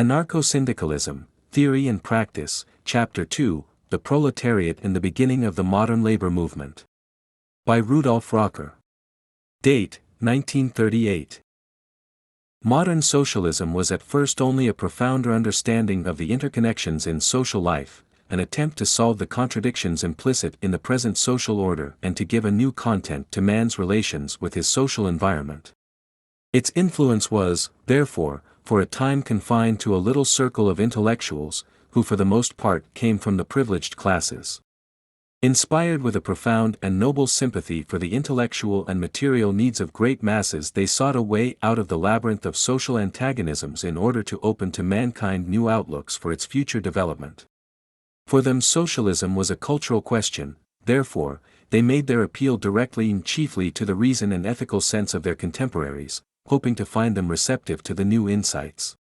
Anarcho-Syndicalism, Theory and Practice, Chapter 2, The Proletariat in the Beginning of the Modern Labor Movement. By Rudolf Rocker. Date, 1938. Modern socialism was at first only a profounder understanding of the interconnections in social life, an attempt to solve the contradictions implicit in the present social order and to give a new content to man's relations with his social environment. Its influence was, therefore, for a time confined to a little circle of intellectuals, who for the most part came from the privileged classes. Inspired with a profound and noble sympathy for the intellectual and material needs of great masses, they sought a way out of the labyrinth of social antagonisms in order to open to mankind new outlooks for its future development. For them socialism was a cultural question, therefore, they made their appeal directly and chiefly to the reason and ethical sense of their contemporaries, hoping to find them receptive to the new insights.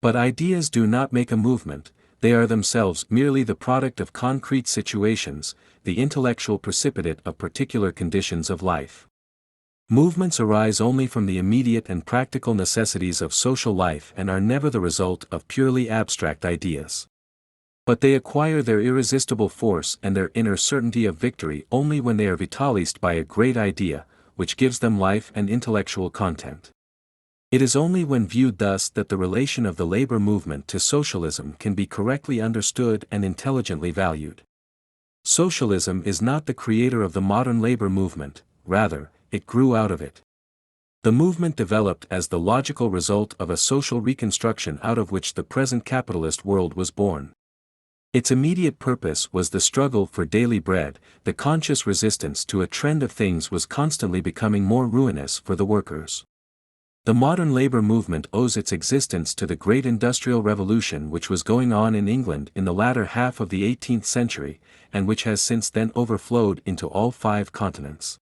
But ideas do not make a movement, they are themselves merely the product of concrete situations, the intellectual precipitate of particular conditions of life. Movements arise only from the immediate and practical necessities of social life and are never the result of purely abstract ideas. But they acquire their irresistible force and their inner certainty of victory only when they are vitalized by a great idea, which gives them life and intellectual content. It is only when viewed thus that the relation of the labor movement to socialism can be correctly understood and intelligently valued. Socialism is not the creator of the modern labor movement, rather, it grew out of it. The movement developed as the logical result of a social reconstruction out of which the present capitalist world was born. Its immediate purpose was the struggle for daily bread. The conscious resistance to a trend of things was constantly becoming more ruinous for the workers. The modern labor movement owes its existence to the great industrial revolution which was going on in England in the latter half of the 18th century, and which has since then overflowed into all 5 continents.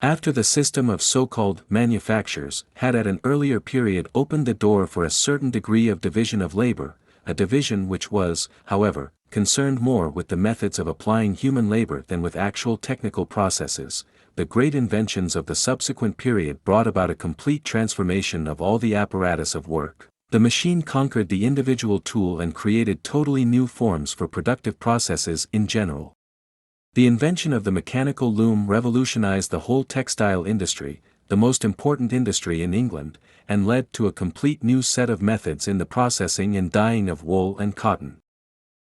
After the system of so-called manufactures had at an earlier period opened the door for a certain degree of division of labor, a division which was, however, concerned more with the methods of applying human labor than with actual technical processes, the great inventions of the subsequent period brought about a complete transformation of all the apparatus of work. The machine conquered the individual tool and created totally new forms for productive processes in general. The invention of the mechanical loom revolutionized the whole textile industry, the most important industry in England, and led to a complete new set of methods in the processing and dyeing of wool and cotton.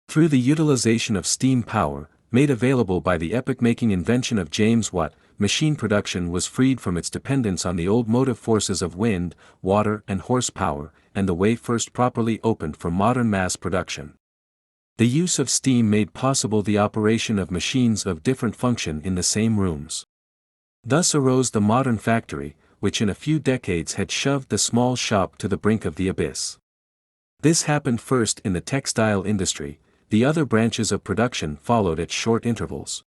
Through the utilization of steam power, made available by the epoch-making invention of James Watt, machine production was freed from its dependence on the old motive forces of wind, water and horsepower, and the way first properly opened for modern mass production. The use of steam made possible the operation of machines of different function in the same rooms. Thus arose the modern factory, which in a few decades had shoved the small shop to the brink of the abyss. This happened first in the textile industry, the other branches of production followed at short intervals.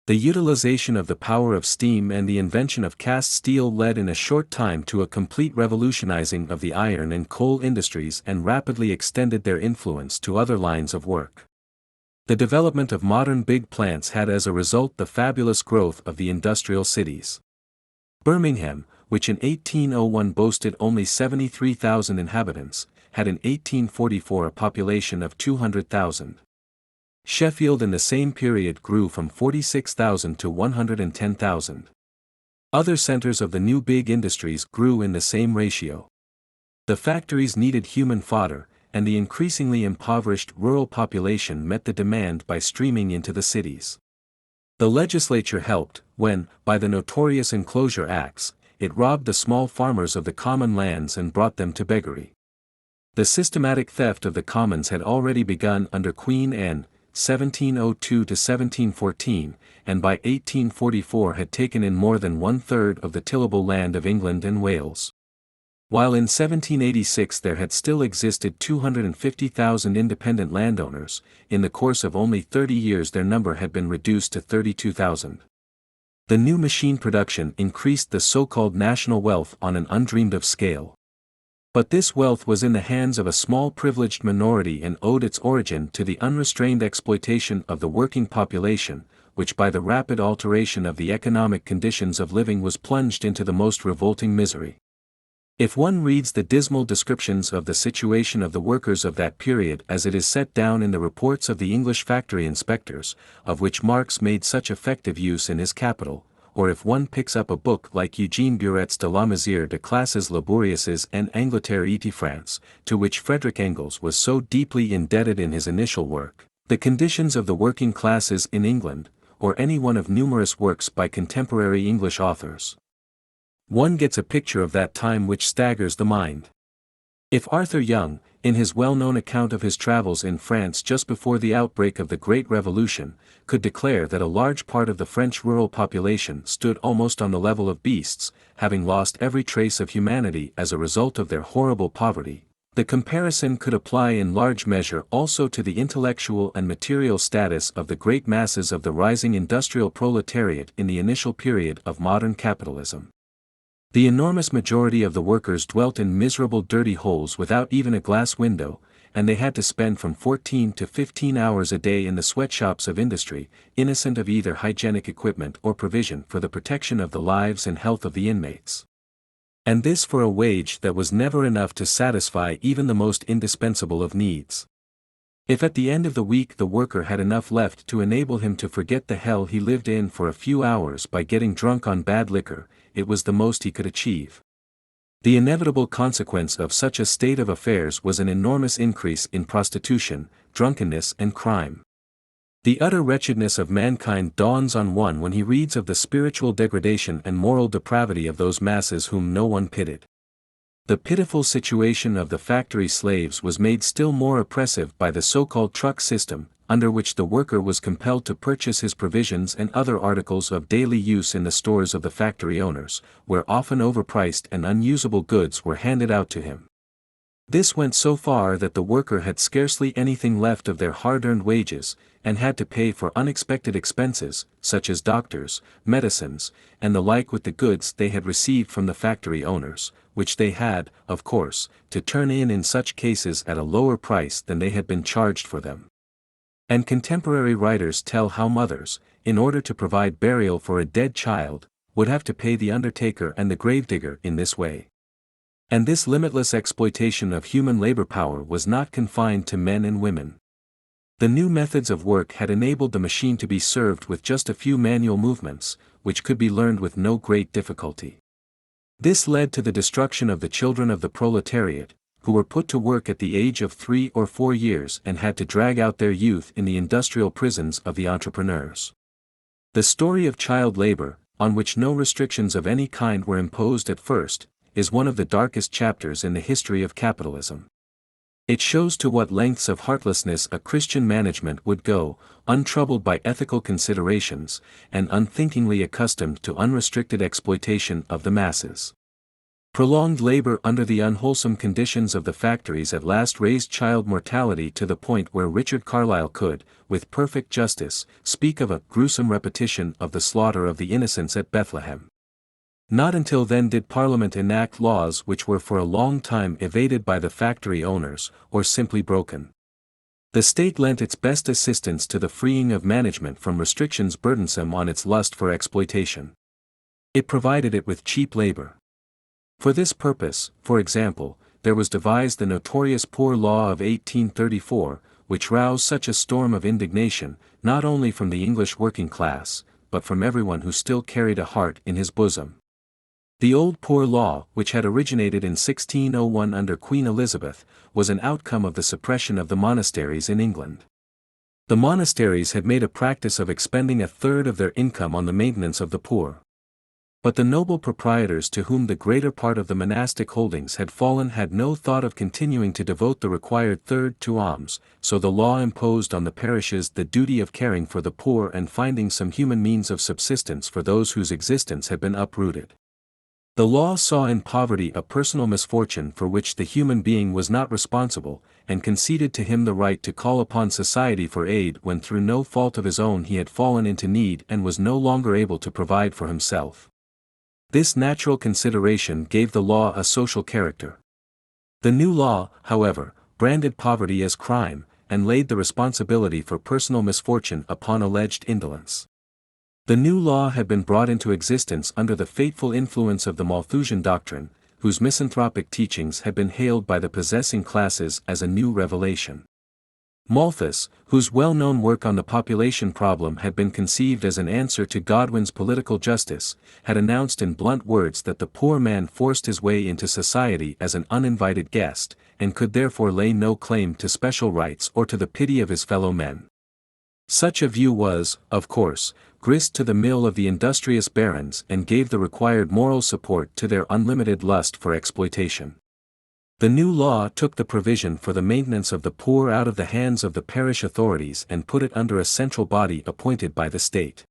The utilization of the power of steam and the invention of cast steel led in a short time to a complete revolutionizing of the iron and coal industries and rapidly extended their influence to other lines of work. The development of modern big plants had as a result the fabulous growth of the industrial cities. Birmingham, which in 1801 boasted only 73,000 inhabitants, had in 1844 a population of 200,000. Sheffield in the same period grew from 46,000 to 110,000. Other centers of the new big industries grew in the same ratio. The factories needed human fodder, and the increasingly impoverished rural population met the demand by streaming into the cities. The legislature helped, when, by the notorious Enclosure Acts, it robbed the small farmers of the common lands and brought them to beggary. The systematic theft of the commons had already begun under Queen Anne, 1702 to 1714, and by 1844 had taken in more than 1/3 of the tillable land of England and Wales. While in 1786 there had still existed 250,000 independent landowners, in the course of only 30 years their number had been reduced to 32,000. The new machine production increased the so-called national wealth on an undreamed-of scale. But this wealth was in the hands of a small privileged minority and owed its origin to the unrestrained exploitation of the working population, which by the rapid alteration of the economic conditions of living was plunged into the most revolting misery. If one reads the dismal descriptions of the situation of the workers of that period as it is set down in the reports of the English factory inspectors, of which Marx made such effective use in his Capital, or if one picks up a book like Eugène Buret's De la Misère des classes laborieuses en Angleterre et France, to which Frederick Engels was so deeply indebted in his initial work, The Conditions of the Working Classes in England, or any one of numerous works by contemporary English authors, one gets a picture of that time which staggers the mind. If Arthur Young, in his well-known account of his travels in France just before the outbreak of the Great Revolution, could declare that a large part of the French rural population stood almost on the level of beasts, having lost every trace of humanity as a result of their horrible poverty, the comparison could apply in large measure also to the intellectual and material status of the great masses of the rising industrial proletariat in the initial period of modern capitalism. The enormous majority of the workers dwelt in miserable dirty holes without even a glass window, and they had to spend from 14 to 15 hours a day in the sweatshops of industry, innocent of either hygienic equipment or provision for the protection of the lives and health of the inmates. And this for a wage that was never enough to satisfy even the most indispensable of needs. If at the end of the week the worker had enough left to enable him to forget the hell he lived in for a few hours by getting drunk on bad liquor, it was the most he could achieve. The inevitable consequence of such a state of affairs was an enormous increase in prostitution, drunkenness and crime. The utter wretchedness of mankind dawns on one when he reads of the spiritual degradation and moral depravity of those masses whom no one pitied. The pitiful situation of the factory slaves was made still more oppressive by the so-called truck system, under which the worker was compelled to purchase his provisions and other articles of daily use in the stores of the factory owners, where often overpriced and unusable goods were handed out to him. This went so far that the worker had scarcely anything left of their hard-earned wages, and had to pay for unexpected expenses, such as doctors, medicines, and the like with the goods they had received from the factory owners, which they had, of course, to turn in such cases at a lower price than they had been charged for them. And contemporary writers tell how mothers, in order to provide burial for a dead child, would have to pay the undertaker and the gravedigger in this way. And this limitless exploitation of human labor power was not confined to men and women. The new methods of work had enabled the machine to be served with just a few manual movements, which could be learned with no great difficulty. This led to the destruction of the children of the proletariat, who were put to work at the age of 3 or 4 years and had to drag out their youth in the industrial prisons of the entrepreneurs. The story of child labor, on which no restrictions of any kind were imposed at first, is one of the darkest chapters in the history of capitalism. It shows to what lengths of heartlessness a Christian management would go, untroubled by ethical considerations, and unthinkingly accustomed to unrestricted exploitation of the masses. Prolonged labor under the unwholesome conditions of the factories at last raised child mortality to the point where Richard Carlile could, with perfect justice, speak of a gruesome repetition of the slaughter of the innocents at Bethlehem. Not until then did Parliament enact laws which were for a long time evaded by the factory owners, or simply broken. The state lent its best assistance to the freeing of management from restrictions burdensome on its lust for exploitation. It provided it with cheap labor. For this purpose, for example, there was devised the notorious Poor Law of 1834, which roused such a storm of indignation, not only from the English working class, but from everyone who still carried a heart in his bosom. The old Poor Law, which had originated in 1601 under Queen Elizabeth, was an outcome of the suppression of the monasteries in England. The monasteries had made a practice of expending a third of their income on the maintenance of the poor. But the noble proprietors to whom the greater part of the monastic holdings had fallen had no thought of continuing to devote the required third to alms, so the law imposed on the parishes the duty of caring for the poor and finding some human means of subsistence for those whose existence had been uprooted. The law saw in poverty a personal misfortune for which the human being was not responsible, and conceded to him the right to call upon society for aid when through no fault of his own he had fallen into need and was no longer able to provide for himself. This natural consideration gave the law a social character. The new law, however, branded poverty as crime, and laid the responsibility for personal misfortune upon alleged indolence. The new law had been brought into existence under the fateful influence of the Malthusian doctrine, whose misanthropic teachings had been hailed by the possessing classes as a new revelation. Malthus, whose well-known work on the population problem had been conceived as an answer to Godwin's political justice, had announced in blunt words that the poor man forced his way into society as an uninvited guest, and could therefore lay no claim to special rights or to the pity of his fellow men. Such a view was, of course, grist to the mill of the industrious barons and gave the required moral support to their unlimited lust for exploitation. The new law took the provision for the maintenance of the poor out of the hands of the parish authorities and put it under a central body appointed by the state.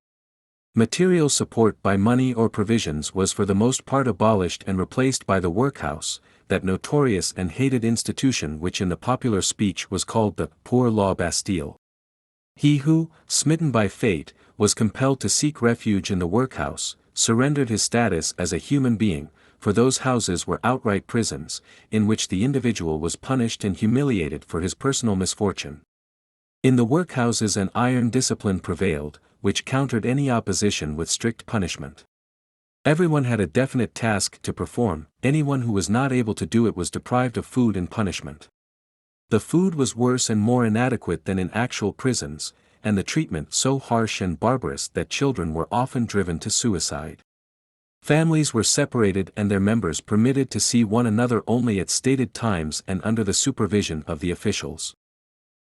Material support by money or provisions was for the most part abolished and replaced by the workhouse, that notorious and hated institution which in the popular speech was called the Poor Law Bastille. He who, smitten by fate, was compelled to seek refuge in the workhouse, surrendered his status as a human being, for those houses were outright prisons, in which the individual was punished and humiliated for his personal misfortune. In the workhouses an iron discipline prevailed, which countered any opposition with strict punishment. Everyone had a definite task to perform, anyone who was not able to do it was deprived of food and punishment. The food was worse and more inadequate than in actual prisons, and the treatment so harsh and barbarous that children were often driven to suicide. Families were separated and their members permitted to see one another only at stated times and under the supervision of the officials.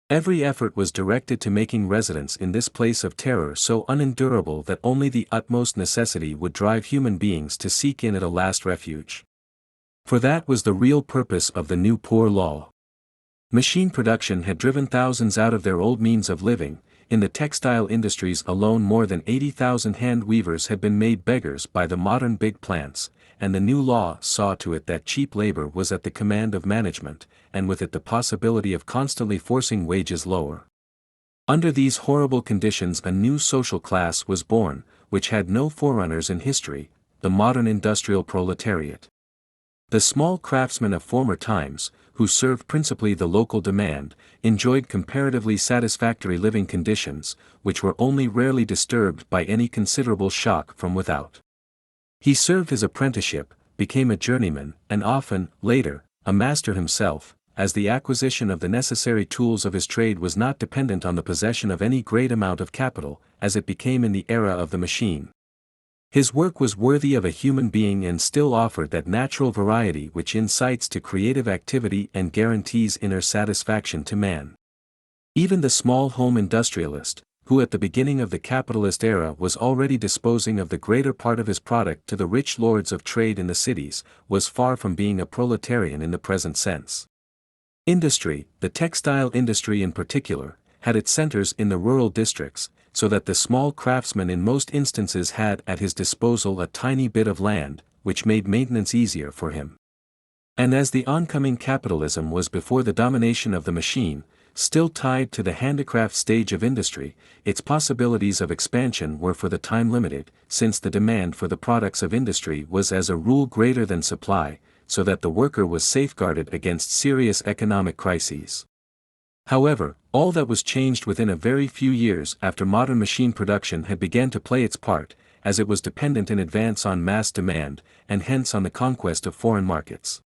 Every effort was directed to making residence in this place of terror so unendurable that only the utmost necessity would drive human beings to seek in it a last refuge. For that was the real purpose of the new poor law. Machine production had driven thousands out of their old means of living. In the textile industries alone more than 80,000 hand weavers had been made beggars by the modern big plants, and the new law saw to it that cheap labor was at the command of management, and with it the possibility of constantly forcing wages lower. Under these horrible conditions a new social class was born, which had no forerunners in history, the modern industrial proletariat. The small craftsmen of former times, who served principally the local demand, enjoyed comparatively satisfactory living conditions, which were only rarely disturbed by any considerable shock from without. He served his apprenticeship, became a journeyman, and often, later, a master himself, as the acquisition of the necessary tools of his trade was not dependent on the possession of any great amount of capital, as it became in the era of the machine. His work was worthy of a human being and still offered that natural variety which incites to creative activity and guarantees inner satisfaction to man. Even the small home industrialist, who at the beginning of the capitalist era was already disposing of the greater part of his product to the rich lords of trade in the cities, was far from being a proletarian in the present sense. Industry, the textile industry in particular, had its centers in the rural districts, so that the small craftsman in most instances had at his disposal a tiny bit of land, which made maintenance easier for him. And as the oncoming capitalism was before the domination of the machine, still tied to the handicraft stage of industry, its possibilities of expansion were for the time limited, since the demand for the products of industry was as a rule greater than supply, so that the worker was safeguarded against serious economic crises. However, all that was changed within a very few years after modern machine production had begun to play its part, as it was dependent in advance on mass demand, and hence on the conquest of foreign markets.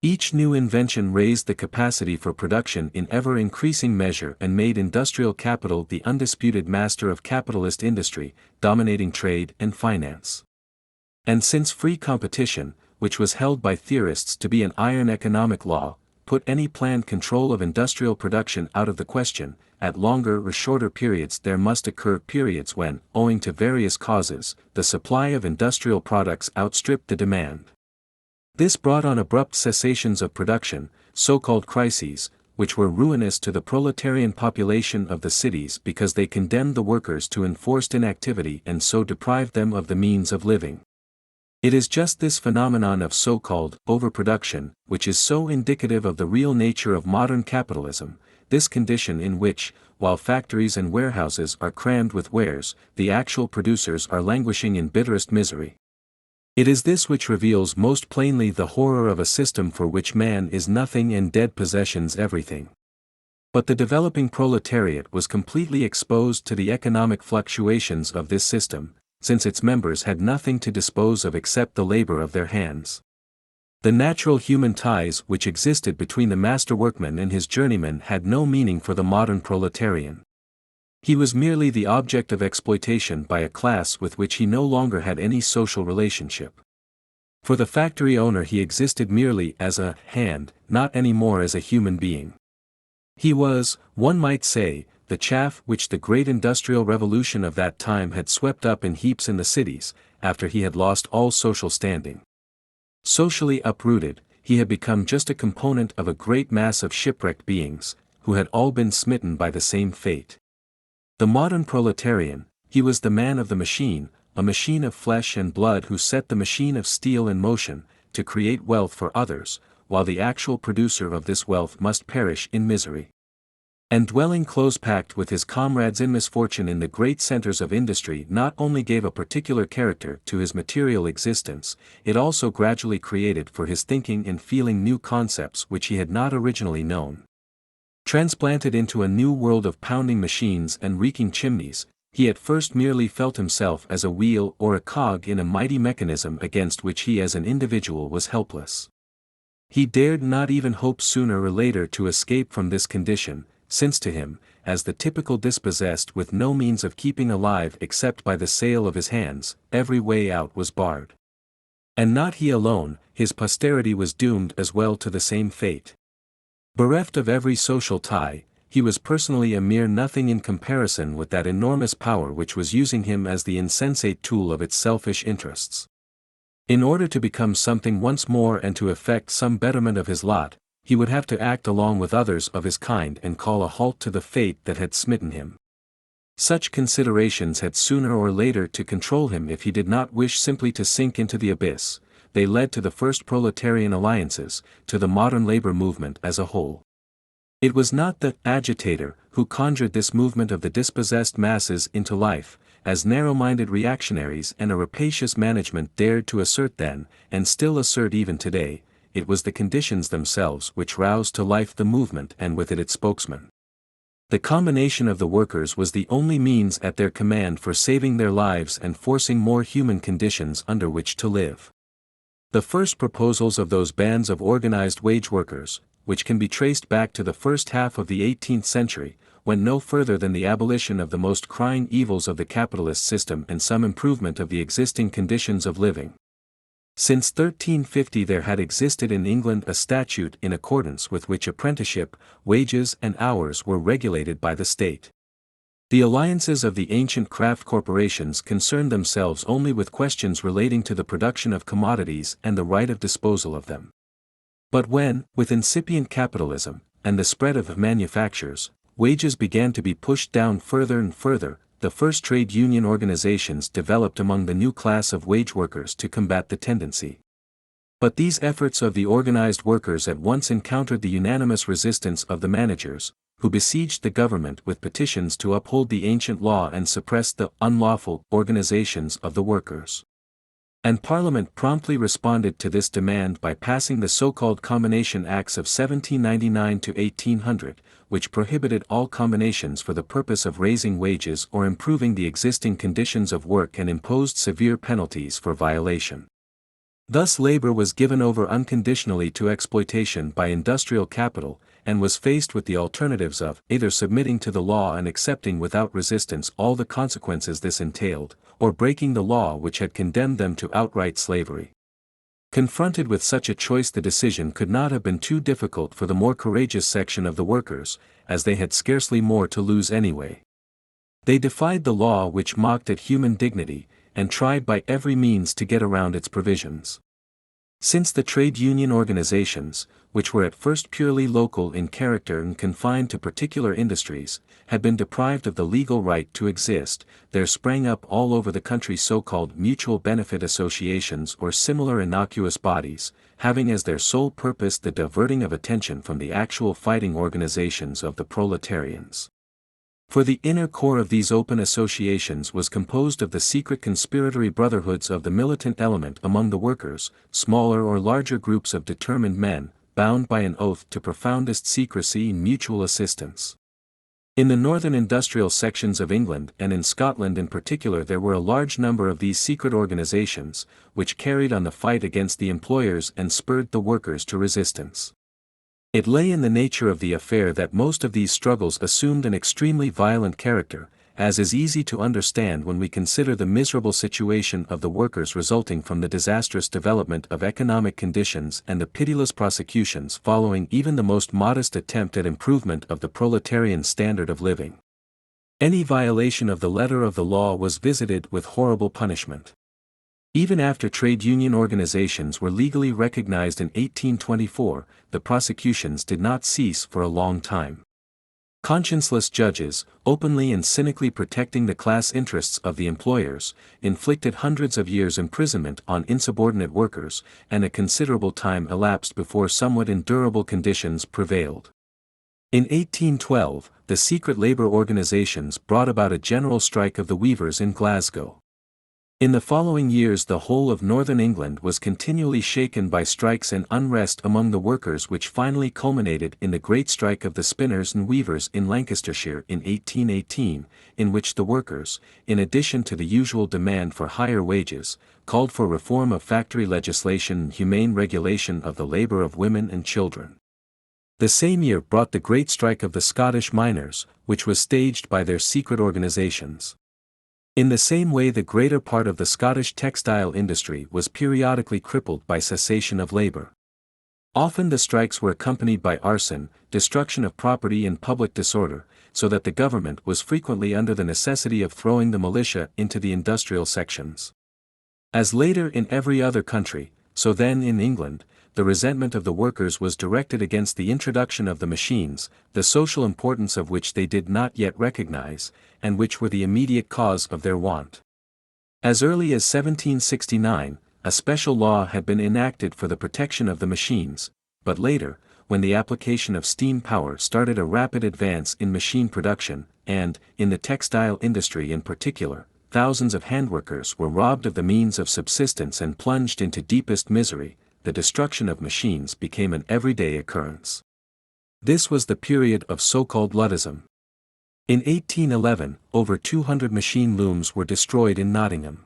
Each new invention raised the capacity for production in ever-increasing measure and made industrial capital the undisputed master of capitalist industry, dominating trade and finance. And since free competition, which was held by theorists to be an iron economic law, put any planned control of industrial production out of the question, at longer or shorter periods there must occur periods when, owing to various causes, the supply of industrial products outstripped the demand. This brought on abrupt cessations of production, so-called crises, which were ruinous to the proletarian population of the cities because they condemned the workers to enforced inactivity and so deprived them of the means of living. It is just this phenomenon of so-called overproduction, which is so indicative of the real nature of modern capitalism, this condition in which, while factories and warehouses are crammed with wares, the actual producers are languishing in bitterest misery. It is this which reveals most plainly the horror of a system for which man is nothing and dead possessions everything. But the developing proletariat was completely exposed to the economic fluctuations of this system, since its members had nothing to dispose of except the labor of their hands. The natural human ties which existed between the master workman and his journeyman had no meaning for the modern proletarian. He was merely the object of exploitation by a class with which he no longer had any social relationship. For the factory owner he existed merely as a hand, not any more as a human being. He was, one might say, the chaff which the great industrial revolution of that time had swept up in heaps in the cities, after he had lost all social standing. Socially uprooted, he had become just a component of a great mass of shipwrecked beings, who had all been smitten by the same fate. The modern proletarian, he was the man of the machine, a machine of flesh and blood who set the machine of steel in motion, to create wealth for others, while the actual producer of this wealth must perish in misery. And dwelling close-packed with his comrades in misfortune in the great centers of industry not only gave a particular character to his material existence, it also gradually created for his thinking and feeling new concepts which he had not originally known. Transplanted into a new world of pounding machines and reeking chimneys, he at first merely felt himself as a wheel or a cog in a mighty mechanism against which he as an individual was helpless. He dared not even hope sooner or later to escape from this condition, since to him, as the typical dispossessed with no means of keeping alive except by the sale of his hands, every way out was barred. And not he alone, his posterity was doomed as well to the same fate. Bereft of every social tie, he was personally a mere nothing in comparison with that enormous power which was using him as the insensate tool of its selfish interests. In order to become something once more and to effect some betterment of his lot, he would have to act along with others of his kind and call a halt to the fate that had smitten him. Such considerations had sooner or later to control him if he did not wish simply to sink into the abyss. They led to the first proletarian alliances, to the modern labor movement as a whole. It was not the agitator who conjured this movement of the dispossessed masses into life, as narrow-minded reactionaries and a rapacious management dared to assert then, and still assert even today. It was the conditions themselves which roused to life the movement and with it its spokesman. The combination of the workers was the only means at their command for saving their lives and forcing more human conditions under which to live. The first proposals of those bands of organized wage workers, which can be traced back to the first half of the 18th century, went no further than the abolition of the most crying evils of the capitalist system and some improvement of the existing conditions of living. Since 1350 there had existed in England a statute in accordance with which apprenticeship, wages and hours were regulated by the state. The alliances of the ancient craft corporations concerned themselves only with questions relating to the production of commodities and the right of disposal of them. But when, with incipient capitalism, and the spread of manufactures, wages began to be pushed down further and further, the first trade union organizations developed among the new class of wage workers to combat the tendency. But these efforts of the organized workers at once encountered the unanimous resistance of the managers, who besieged the government with petitions to uphold the ancient law and suppress the unlawful organizations of the workers. And Parliament promptly responded to this demand by passing the so-called Combination Acts of 1799 to 1800, which prohibited all combinations for the purpose of raising wages or improving the existing conditions of work and imposed severe penalties for violation. Thus labor was given over unconditionally to exploitation by industrial capital, and was faced with the alternatives of either submitting to the law and accepting without resistance all the consequences this entailed, or breaking the law which had condemned them to outright slavery. Confronted with such a choice, the decision could not have been too difficult for the more courageous section of the workers, as they had scarcely more to lose anyway. They defied the law which mocked at human dignity, and tried by every means to get around its provisions. Since the trade union organizations, which were at first purely local in character and confined to particular industries, had been deprived of the legal right to exist, there sprang up all over the country so-called mutual benefit associations or similar innocuous bodies, having as their sole purpose the diverting of attention from the actual fighting organizations of the proletarians. For the inner core of these open associations was composed of the secret conspiratory brotherhoods of the militant element among the workers, smaller or larger groups of determined men, bound by an oath to profoundest secrecy and mutual assistance. In the northern industrial sections of England and in Scotland in particular there were a large number of these secret organizations, which carried on the fight against the employers and spurred the workers to resistance. It lay in the nature of the affair that most of these struggles assumed an extremely violent character, as is easy to understand when we consider the miserable situation of the workers resulting from the disastrous development of economic conditions and the pitiless prosecutions following even the most modest attempt at improvement of the proletarian standard of living. Any violation of the letter of the law was visited with horrible punishment. Even after trade union organizations were legally recognized in 1824, the prosecutions did not cease for a long time. Conscienceless judges, openly and cynically protecting the class interests of the employers, inflicted hundreds of years' imprisonment on insubordinate workers, and a considerable time elapsed before somewhat endurable conditions prevailed. In 1812, the secret labor organizations brought about a general strike of the weavers in Glasgow. In the following years the whole of northern England was continually shaken by strikes and unrest among the workers which finally culminated in the great strike of the spinners and weavers in Lancashire in 1818, in which the workers, in addition to the usual demand for higher wages, called for reform of factory legislation and humane regulation of the labour of women and children. The same year brought the great strike of the Scottish miners, which was staged by their secret organizations. In the same way the greater part of the Scottish textile industry was periodically crippled by cessation of labour. Often the strikes were accompanied by arson, destruction of property and public disorder, so that the government was frequently under the necessity of throwing the militia into the industrial sections. As later in every other country, so then in England, the resentment of the workers was directed against the introduction of the machines, the social importance of which they did not yet recognize, and which were the immediate cause of their want. As early as 1769, a special law had been enacted for the protection of the machines, but later, when the application of steam power started a rapid advance in machine production, and, in the textile industry in particular, thousands of handworkers were robbed of the means of subsistence and plunged into deepest misery, the destruction of machines became an everyday occurrence. This was the period of so-called Luddism. In 1811, over 200 machine looms were destroyed in Nottingham.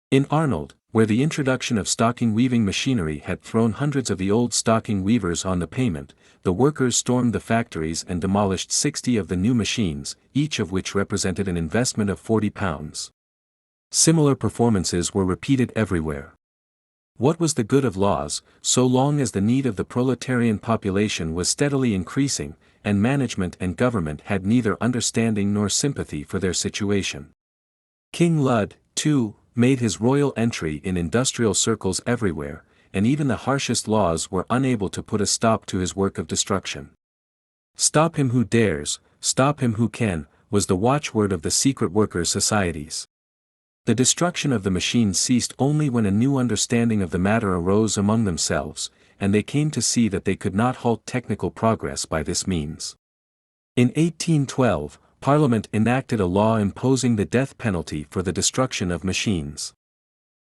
In Arnold, where the introduction of stocking weaving machinery had thrown hundreds of the old stocking weavers on the pavement, the workers stormed the factories and demolished 60 of the new machines, each of which represented an investment of £40. Similar performances were repeated everywhere. What was the good of laws, so long as the need of the proletarian population was steadily increasing, and management and government had neither understanding nor sympathy for their situation? King Lud, too, made his royal entry in industrial circles everywhere, and even the harshest laws were unable to put a stop to his work of destruction. "Stop him who dares, stop him who can," was the watchword of the secret workers' societies. The destruction of the machines ceased only when a new understanding of the matter arose among themselves, and they came to see that they could not halt technical progress by this means. In 1812, Parliament enacted a law imposing the death penalty for the destruction of machines.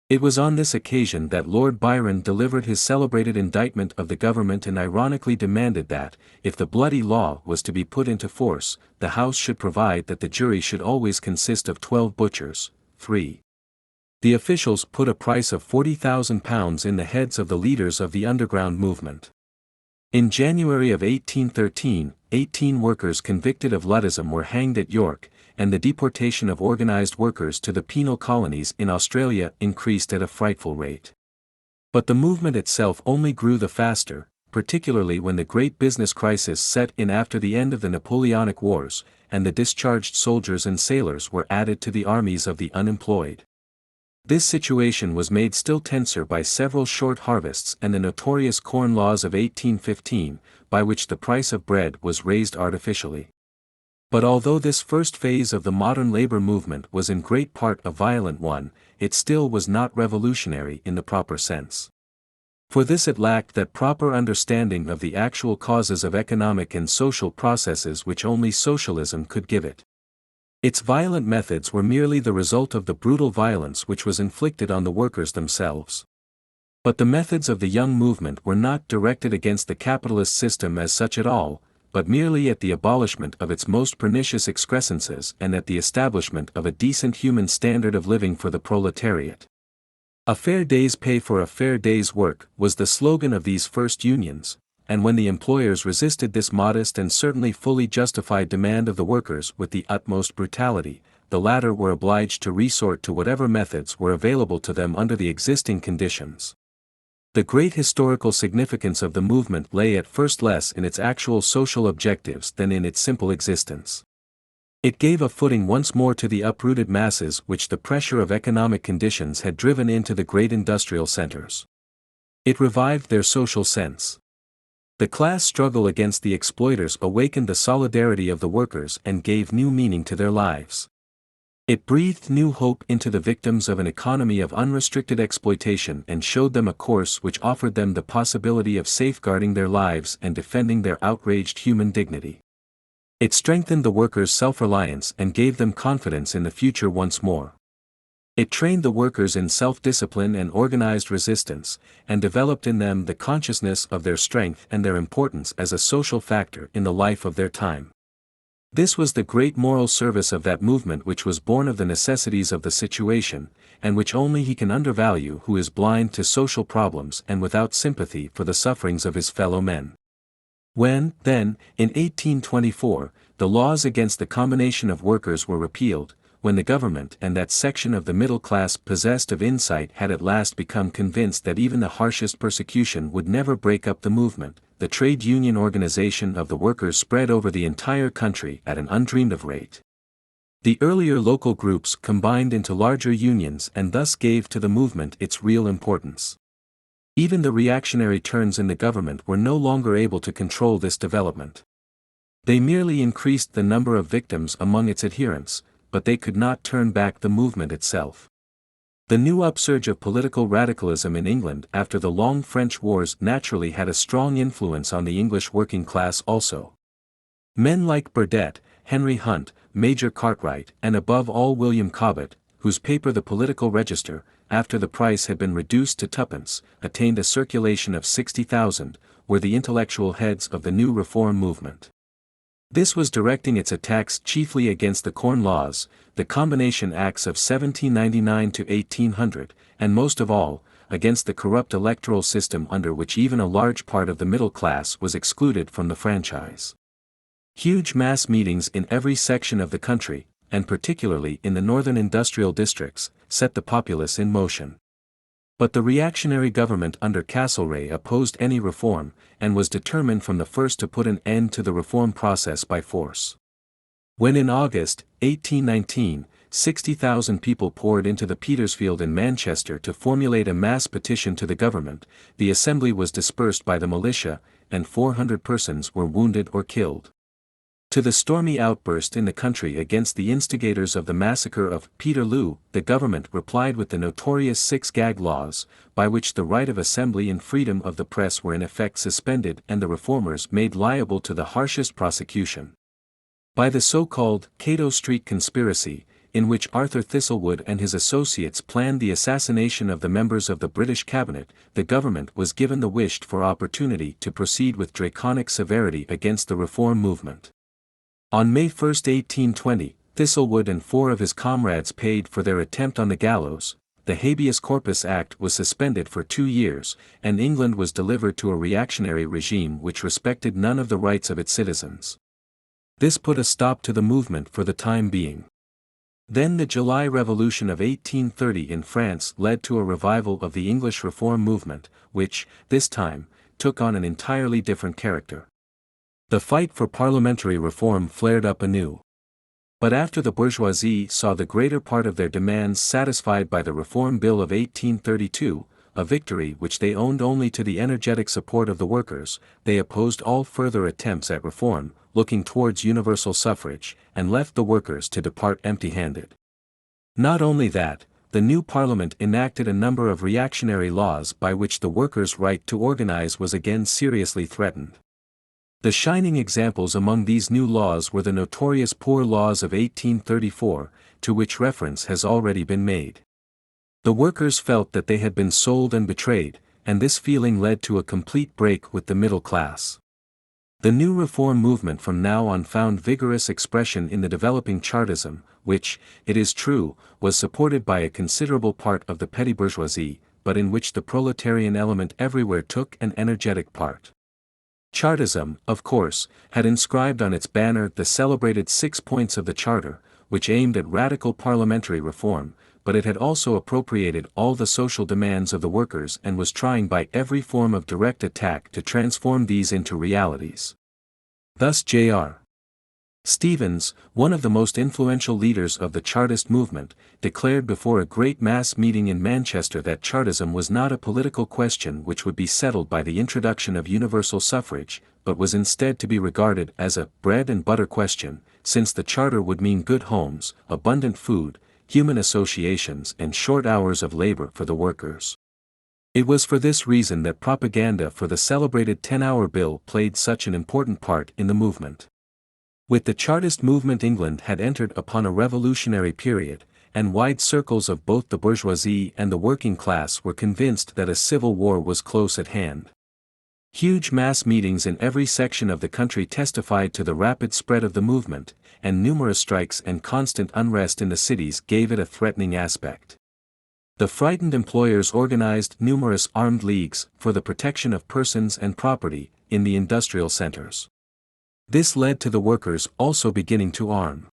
It was on this occasion that Lord Byron delivered his celebrated indictment of the government and ironically demanded that, if the bloody law was to be put into force, the House should provide that the jury should always consist of 12 butchers. 3. The officials put a price of £40,000 in the heads of the leaders of the underground movement. In January of 1813, 18 workers convicted of Luddism were hanged at York, and the deportation of organized workers to the penal colonies in Australia increased at a frightful rate. But the movement itself only grew the faster, particularly when the great business crisis set in after the end of the Napoleonic Wars, and the discharged soldiers and sailors were added to the armies of the unemployed. This situation was made still tenser by several short harvests and the notorious Corn Laws of 1815, by which the price of bread was raised artificially. But although this first phase of the modern labor movement was in great part a violent one, it still was not revolutionary in the proper sense. For this it lacked that proper understanding of the actual causes of economic and social processes which only socialism could give it. Its violent methods were merely the result of the brutal violence which was inflicted on the workers themselves. But the methods of the young movement were not directed against the capitalist system as such at all, but merely at the abolishment of its most pernicious excrescences and at the establishment of a decent human standard of living for the proletariat. "A fair day's pay for a fair day's work" was the slogan of these first unions, and when the employers resisted this modest and certainly fully justified demand of the workers with the utmost brutality, the latter were obliged to resort to whatever methods were available to them under the existing conditions. The great historical significance of the movement lay at first less in its actual social objectives than in its simple existence. It gave a footing once more to the uprooted masses which the pressure of economic conditions had driven into the great industrial centers. It revived their social sense. The class struggle against the exploiters awakened the solidarity of the workers and gave new meaning to their lives. It breathed new hope into the victims of an economy of unrestricted exploitation and showed them a course which offered them the possibility of safeguarding their lives and defending their outraged human dignity. It strengthened the workers' self-reliance and gave them confidence in the future once more. It trained the workers in self-discipline and organized resistance, and developed in them the consciousness of their strength and their importance as a social factor in the life of their time. This was the great moral service of that movement which was born of the necessities of the situation, and which only he can undervalue who is blind to social problems and without sympathy for the sufferings of his fellow men. When, then, in 1824, the laws against the combination of workers were repealed, when the government and that section of the middle class possessed of insight had at last become convinced that even the harshest persecution would never break up the movement, the trade union organization of the workers spread over the entire country at an undreamed-of rate. The earlier local groups combined into larger unions and thus gave to the movement its real importance. Even the reactionary turns in the government were no longer able to control this development. They merely increased the number of victims among its adherents, but they could not turn back the movement itself. The new upsurge of political radicalism in England after the long French wars naturally had a strong influence on the English working class also. Men like Burdett, Henry Hunt, Major Cartwright, and above all William Cobbett, whose paper The Political Register, after the price had been reduced to twopence, attained a circulation of 60,000, were the intellectual heads of the new reform movement. This was directing its attacks chiefly against the Corn Laws, the Combination Acts of 1799 to 1800, and most of all, against the corrupt electoral system under which even a large part of the middle class was excluded from the franchise. Huge mass meetings in every section of the country, and particularly in the northern industrial districts, set the populace in motion. But the reactionary government under Castlereagh opposed any reform, and was determined from the first to put an end to the reform process by force. When in August, 1819, 60,000 people poured into the Petersfield in Manchester to formulate a mass petition to the government, the assembly was dispersed by the militia, and 400 persons were wounded or killed. To the stormy outburst in the country against the instigators of the massacre of Peterloo, the government replied with the notorious six-gag laws, by which the right of assembly and freedom of the press were in effect suspended and the reformers made liable to the harshest prosecution. By the so-called Cato Street Conspiracy, in which Arthur Thistlewood and his associates planned the assassination of the members of the British cabinet, the government was given the wished-for opportunity to proceed with draconic severity against the reform movement. On May 1, 1820, Thistlewood and 4 of his comrades paid for their attempt on the gallows. The Habeas Corpus Act was suspended for 2 years, and England was delivered to a reactionary regime which respected none of the rights of its citizens. This put a stop to the movement for the time being. Then the July Revolution of 1830 in France led to a revival of the English reform movement, which, this time, took on an entirely different character. The fight for parliamentary reform flared up anew. But after the bourgeoisie saw the greater part of their demands satisfied by the Reform Bill of 1832, a victory which they owned only to the energetic support of the workers, they opposed all further attempts at reform, looking towards universal suffrage, and left the workers to depart empty-handed. Not only that, the new parliament enacted a number of reactionary laws by which the workers' right to organize was again seriously threatened. The shining examples among these new laws were the notorious Poor Laws of 1834, to which reference has already been made. The workers felt that they had been sold and betrayed, and this feeling led to a complete break with the middle class. The new reform movement from now on found vigorous expression in the developing Chartism, which, it is true, was supported by a considerable part of the petty bourgeoisie, but in which the proletarian element everywhere took an energetic part. Chartism, of course, had inscribed on its banner the celebrated 6 points of the Charter, which aimed at radical parliamentary reform, but it had also appropriated all the social demands of the workers and was trying by every form of direct attack to transform these into realities. Thus J.R. Stevens, one of the most influential leaders of the Chartist movement, declared before a great mass meeting in Manchester that Chartism was not a political question which would be settled by the introduction of universal suffrage, but was instead to be regarded as a bread and butter question, since the Charter would mean good homes, abundant food, human associations and short hours of labor for the workers. It was for this reason that propaganda for the celebrated 10-hour bill played such an important part in the movement. With the Chartist movement England had entered upon a revolutionary period, and wide circles of both the bourgeoisie and the working class were convinced that a civil war was close at hand. Huge mass meetings in every section of the country testified to the rapid spread of the movement, and numerous strikes and constant unrest in the cities gave it a threatening aspect. The frightened employers organized numerous armed leagues for the protection of persons and property in the industrial centers. This led to the workers also beginning to arm.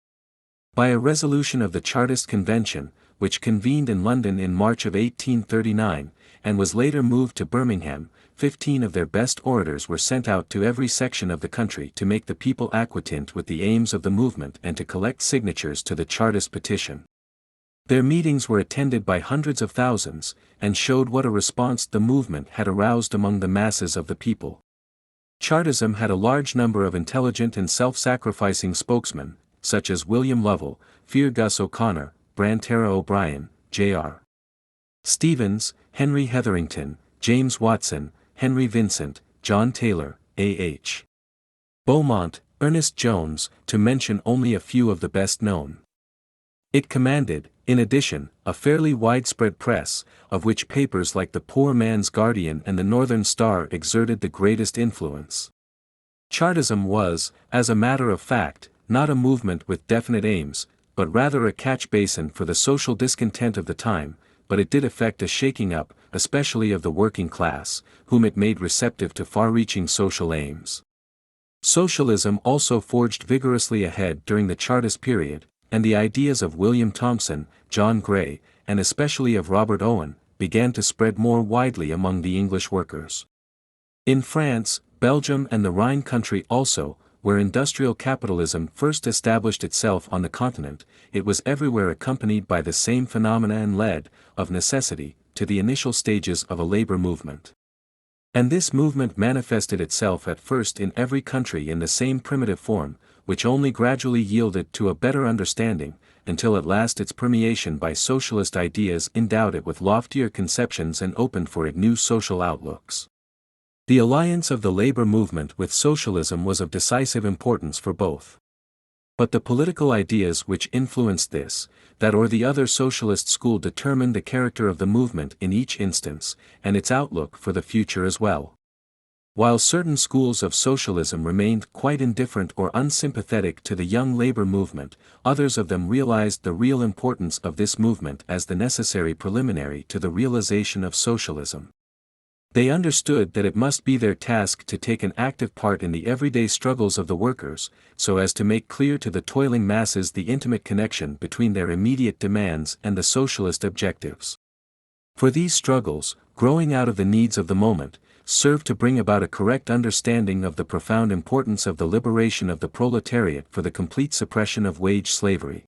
By a resolution of the Chartist Convention, which convened in London in March of 1839, and was later moved to Birmingham, 15 of their best orators were sent out to every section of the country to make the people acquainted with the aims of the movement and to collect signatures to the Chartist petition. Their meetings were attended by hundreds of thousands, and showed what a response the movement had aroused among the masses of the people. Chartism had a large number of intelligent and self-sacrificing spokesmen, such as William Lovell, Feargus O'Connor, Brantera O'Brien, J.R. Stevens, Henry Hetherington, James Watson, Henry Vincent, John Taylor, A.H. Beaumont, Ernest Jones, to mention only a few of the best known. It commanded, in addition, a fairly widespread press, of which papers like the Poor Man's Guardian and the Northern Star exerted the greatest influence. Chartism was, as a matter of fact, not a movement with definite aims, but rather a catch basin for the social discontent of the time, but it did effect a shaking up, especially of the working class, whom it made receptive to far-reaching social aims. Socialism also forged vigorously ahead during the Chartist period, and the ideas of William Thomson, John Gray, and especially of Robert Owen, began to spread more widely among the English workers. In France, Belgium and the Rhine country also, where industrial capitalism first established itself on the continent, it was everywhere accompanied by the same phenomena and led, of necessity, to the initial stages of a labor movement. And this movement manifested itself at first in every country in the same primitive form, which only gradually yielded to a better understanding, until at last its permeation by socialist ideas endowed it with loftier conceptions and opened for it new social outlooks. The alliance of the labor movement with socialism was of decisive importance for both. But the political ideas which influenced this, that or the other socialist school determined the character of the movement in each instance, and its outlook for the future as well. While certain schools of socialism remained quite indifferent or unsympathetic to the young labor movement, others of them realized the real importance of this movement as the necessary preliminary to the realization of socialism. They understood that it must be their task to take an active part in the everyday struggles of the workers, so as to make clear to the toiling masses the intimate connection between their immediate demands and the socialist objectives. For these struggles, growing out of the needs of the moment, served to bring about a correct understanding of the profound importance of the liberation of the proletariat for the complete suppression of wage slavery.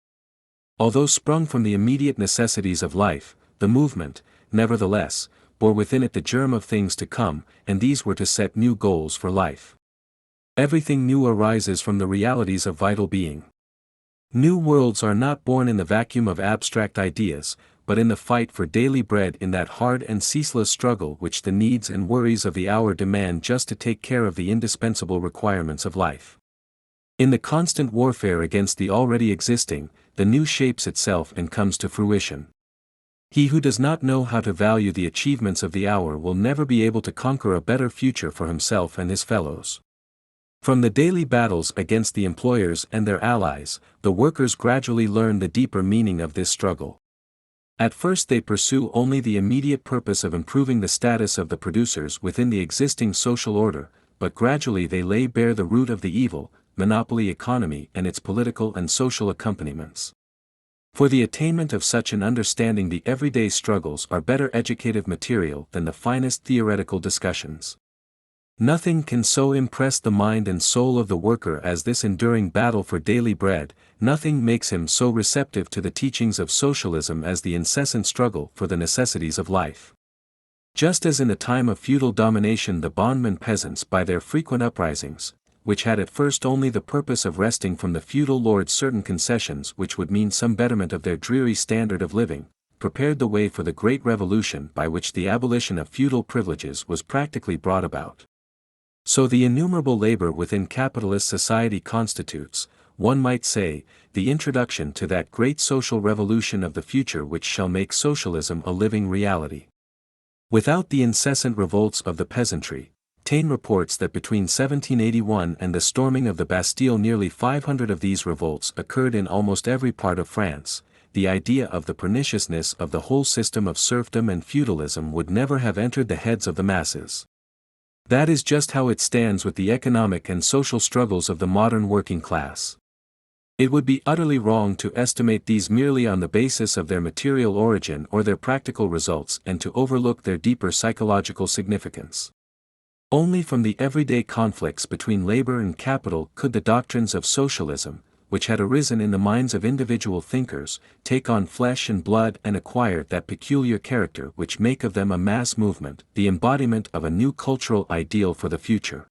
Although sprung from the immediate necessities of life, the movement, nevertheless, bore within it the germ of things to come, and these were to set new goals for life. Everything new arises from the realities of vital being. New worlds are not born in the vacuum of abstract ideas, but in the fight for daily bread, in that hard and ceaseless struggle which the needs and worries of the hour demand just to take care of the indispensable requirements of life. In the constant warfare against the already existing, the new shapes itself and comes to fruition. He who does not know how to value the achievements of the hour will never be able to conquer a better future for himself and his fellows. From the daily battles against the employers and their allies, the workers gradually learn the deeper meaning of this struggle. At first they pursue only the immediate purpose of improving the status of the producers within the existing social order, but gradually they lay bare the root of the evil, monopoly economy and its political and social accompaniments. For the attainment of such an understanding, the everyday struggles are better educative material than the finest theoretical discussions. Nothing can so impress the mind and soul of the worker as this enduring battle for daily bread, nothing makes him so receptive to the teachings of socialism as the incessant struggle for the necessities of life. Just as in the time of feudal domination the bondman peasants by their frequent uprisings, which had at first only the purpose of wresting from the feudal lords certain concessions which would mean some betterment of their dreary standard of living, prepared the way for the great revolution by which the abolition of feudal privileges was practically brought about. So the innumerable labor within capitalist society constitutes, one might say, the introduction to that great social revolution of the future which shall make socialism a living reality. Without the incessant revolts of the peasantry, Taine reports that between 1781 and the storming of the Bastille nearly 500 of these revolts occurred in almost every part of France. The idea of the perniciousness of the whole system of serfdom and feudalism would never have entered the heads of the masses. That is just how it stands with the economic and social struggles of the modern working class. It would be utterly wrong to estimate these merely on the basis of their material origin or their practical results and to overlook their deeper psychological significance. Only from the everyday conflicts between labor and capital could the doctrines of socialism, which had arisen in the minds of individual thinkers, take on flesh and blood and acquire that peculiar character which make of them a mass movement, the embodiment of a new cultural ideal for the future.